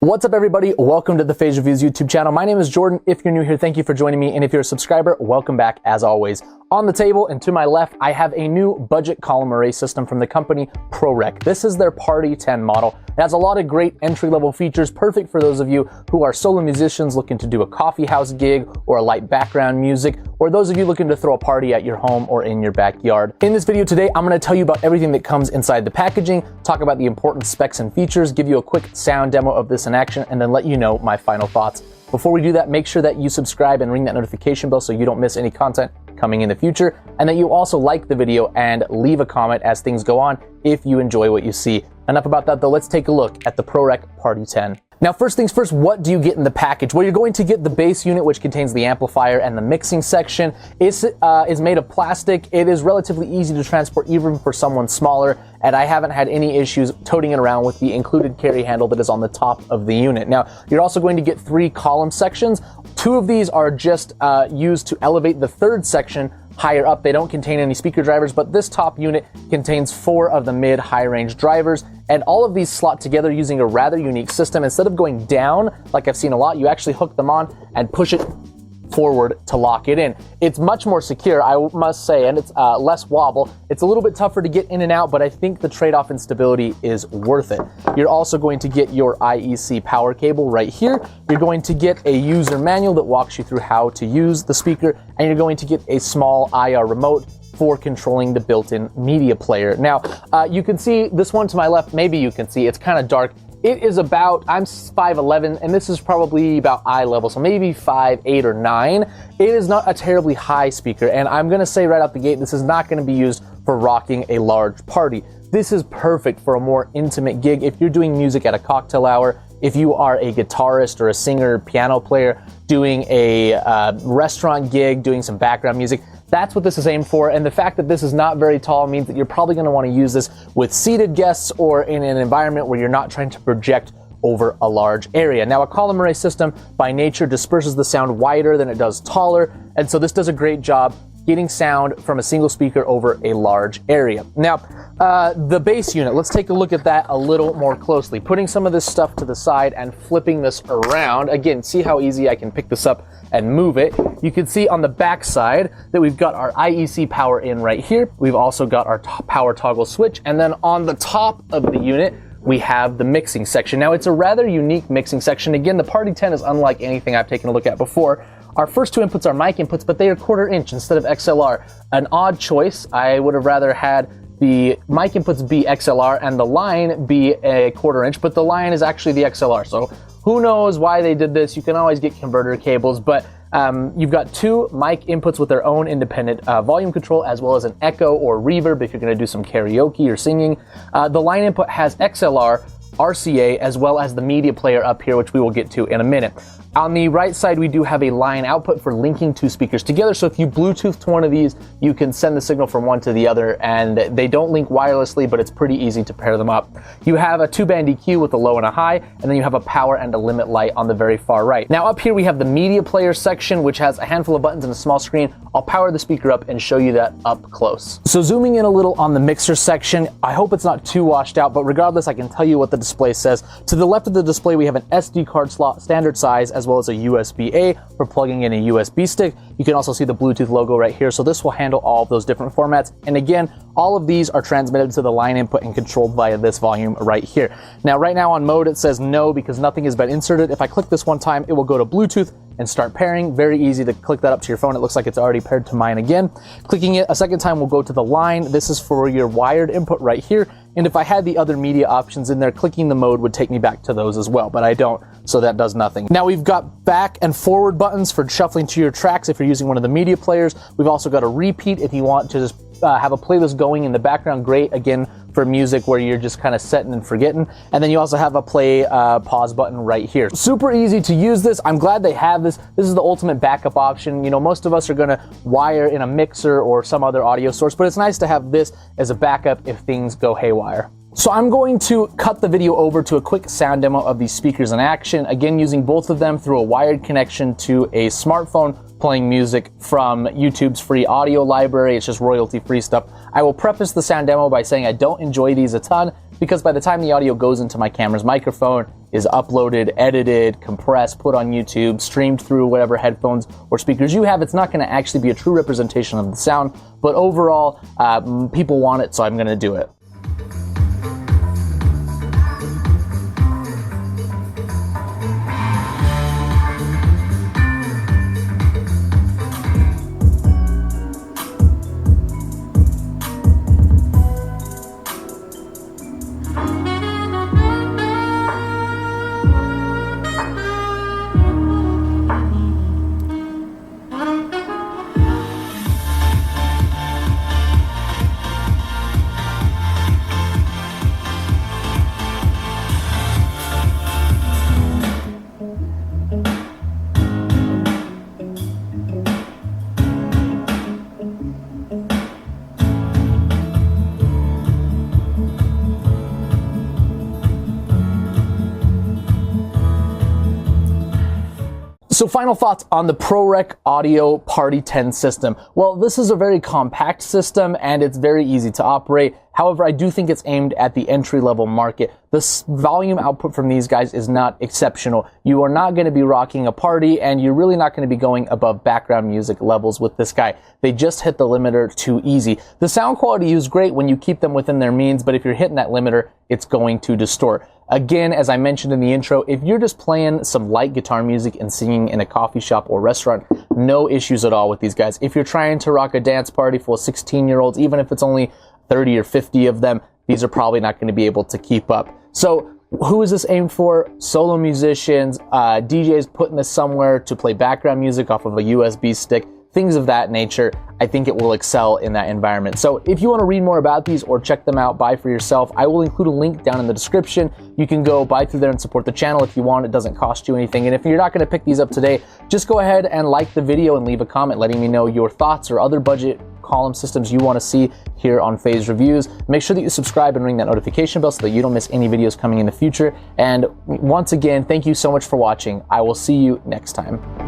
What's up, everybody? Welcome to the Phase Reviews YouTube channel. My name is Jordan. If you're new here, thank you for joining me. And if you're a subscriber, welcome back as always. On the table and to my left, I have a new budget column array system from the company PRORECK. This is their Party 10 model. It has a lot of great entry-level features, perfect for those of you who are solo musicians looking to do a coffee house gig or a light background music, or those of you looking to throw a party at your home or in your backyard. In this video today, I'm going to tell you about everything that comes inside the packaging, talk about the important specs and features, give you a quick sound demo of this in action, and then let you know my final thoughts. Before we do that, make sure that you subscribe and ring that notification bell so you don't miss any content coming in the future, and that you also like the video and leave a comment as things go on if you enjoy what you see. Enough about that though, let's take a look at the PRORECK Party 10. Now, first things first, what do you get in the package? Well, you're going to get the base unit, which contains the amplifier and the mixing section. It is made of plastic. It is relatively easy to transport even for someone smaller, and I haven't had any issues toting it around with the included carry handle that is on the top of the unit. Now, you're also going to get 3 column sections. 2 of these are just used to elevate the third section higher up. They don't contain any speaker drivers, but this top unit contains 4 of the mid-high range drivers, and all of these slot together using a rather unique system. Instead of going down, like I've seen a lot, you actually hook them on and push it forward to lock it in. It's much more secure, I must say, and it's less wobble. It's a little bit tougher to get in and out, but I think the trade-off in stability is worth it. You're also going to get your IEC power cable right here. You're going to get a user manual that walks you through how to use the speaker, and you're going to get a small IR remote for controlling the built-in media player. Now, you can see this one to my left, maybe you can see, it's kind of dark. It is about, I'm 5'11", and this is probably about eye level, so maybe 5'8" or 9. It is not a terribly high speaker, and I'm gonna say right out the gate, this is not gonna be used for rocking a large party. This is perfect for a more intimate gig. If you're doing music at a cocktail hour, if you are a guitarist or a singer, piano player, doing a restaurant gig, doing some background music, that's what this is aimed for. And the fact that this is not very tall means that you're probably going to want to use this with seated guests or in an environment where you're not trying to project over a large area. Now, a column array system by nature disperses the sound wider than it does taller, and so this does a great job getting sound from a single speaker over a large area. Now, the bass unit, let's take a look at that a little more closely. Putting some of this stuff to the side and flipping this around. Again, see how easy I can pick this up and move it. You can see on the back side that we've got our IEC power in right here. We've also got our power toggle switch, and then on the top of the unit, we have the mixing section. Now, it's a rather unique mixing section. Again, the Party 10 is unlike anything I've taken a look at before. Our first 2 inputs are mic inputs, but they are 1/4 inch instead of XLR. An odd choice. I would have rather had the mic inputs be XLR and the line be a 1/4 inch, but the line is actually the XLR. So who knows why they did this? You can always get converter cables, but you've got 2 mic inputs with their own independent volume control, as well as an echo or reverb if you're going to do some karaoke or singing. The line input has XLR, RCA, as well as the media player up here, which we will get to in a minute. On the right side, we do have a line output for linking 2 speakers together. So if you Bluetooth to one of these, you can send the signal from one to the other, and they don't link wirelessly, but it's pretty easy to pair them up. You have a 2-band EQ with a low and a high, and then you have a power and a limit light on the very far right. Now up here, we have the media player section, which has a handful of buttons and a small screen. I'll power the speaker up and show you that up close. So zooming in a little on the mixer section, I hope it's not too washed out, but regardless, I can tell you what the display says. To the left of the display, we have an SD card slot, standard size, as well as a USB-A for plugging in a USB stick. You can also see the Bluetooth logo right here, so this will handle all of those different formats. And again, all of these are transmitted to the line input and controlled via this volume right here. Now, right now on mode, it says no because nothing has been inserted. If I click this one time, it will go to Bluetooth and start pairing. Very easy to click that up to your phone. It looks like it's already paired to mine again. Clicking it a second time will go to the line. This is for your wired input right here. And if I had the other media options in there, clicking the mode would take me back to those as well, but I don't, so that does nothing. Now we've got back and forward buttons for shuffling to your tracks if you're using one of the media players. We've also got a repeat if you want to just have a playlist going in the background. Great, again, for music where you're just kind of setting and forgetting. And then you also have a play pause button right here. Super easy to use this. I'm glad they have this. This is the ultimate backup option. You know, most of us are gonna wire in a mixer or some other audio source, but it's nice to have this as a backup if things go haywire. So I'm going to cut the video over to a quick sound demo of these speakers in action, again using both of them through a wired connection to a smartphone playing music from YouTube's free audio library. It's just royalty-free stuff. I will preface the sound demo by saying I don't enjoy these a ton because by the time the audio goes into my camera's microphone, is uploaded, edited, compressed, put on YouTube, streamed through whatever headphones or speakers you have. It's not going to actually be a true representation of the sound, but overall, people want it, so I'm going to do it. So final thoughts on the PRORECK Audio Party 10 system. Well, this is a very compact system and it's very easy to operate. However, I do think it's aimed at the entry-level market. The volume output from these guys is not exceptional. You are not going to be rocking a party, and you're really not going to be going above background music levels with this guy. They just hit the limiter too easy. The sound quality is great when you keep them within their means, but if you're hitting that limiter, it's going to distort. Again, as I mentioned in the intro, if you're just playing some light guitar music and singing in a coffee shop or restaurant, no issues at all with these guys. If you're trying to rock a dance party full of 16-year-olds, even if it's only 30 or 50 of them, these are probably not going to be able to keep up. So who is this aimed for? Solo musicians, DJs putting this somewhere to play background music off of a USB stick, things of that nature. I think it will excel in that environment. So if you want to read more about these or check them out, buy for yourself, I will include a link down in the description. You can go buy through there and support the channel if you want. It doesn't cost you anything. And if you're not going to pick these up today, just go ahead and like the video and leave a comment letting me know your thoughts or other budget column systems you want to see here on Phase Reviews. Make sure that you subscribe and ring that notification bell so that you don't miss any videos coming in the future. And once again, thank you so much for watching. I will see you next time.